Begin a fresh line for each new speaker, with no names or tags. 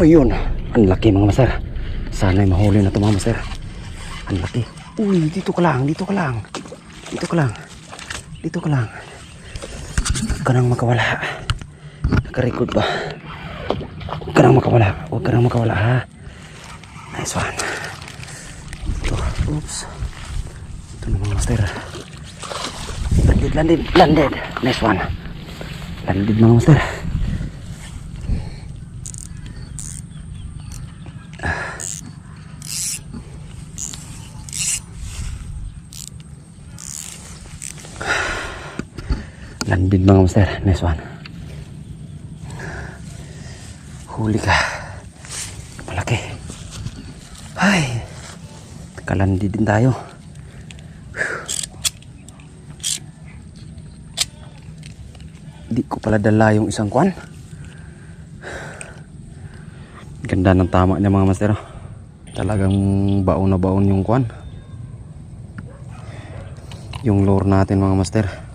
Ayun, ang laki mga master. Sana'y mahuli na ito mga master. Ang laki. Uy, dito ka lang, dito ka lang. Dito ka lang. Dito ka lang. Huwag ka nang makawala. Naka-record ba? Huwag ka nang makawala. Huwag ka nang makawala ha. Nice one. Ito, oops. Ito na mga master. Landed, landed, landed. Nice one. Landed mga master. Landed mga master. Nice one. Huli ka. Malaki. Ay. Kalandi din tayo. Di ko pala dala yung isang kwan. Ganda ng tama niya mga master. Talagang baon na baon yung kwan. Yung lure natin mga master.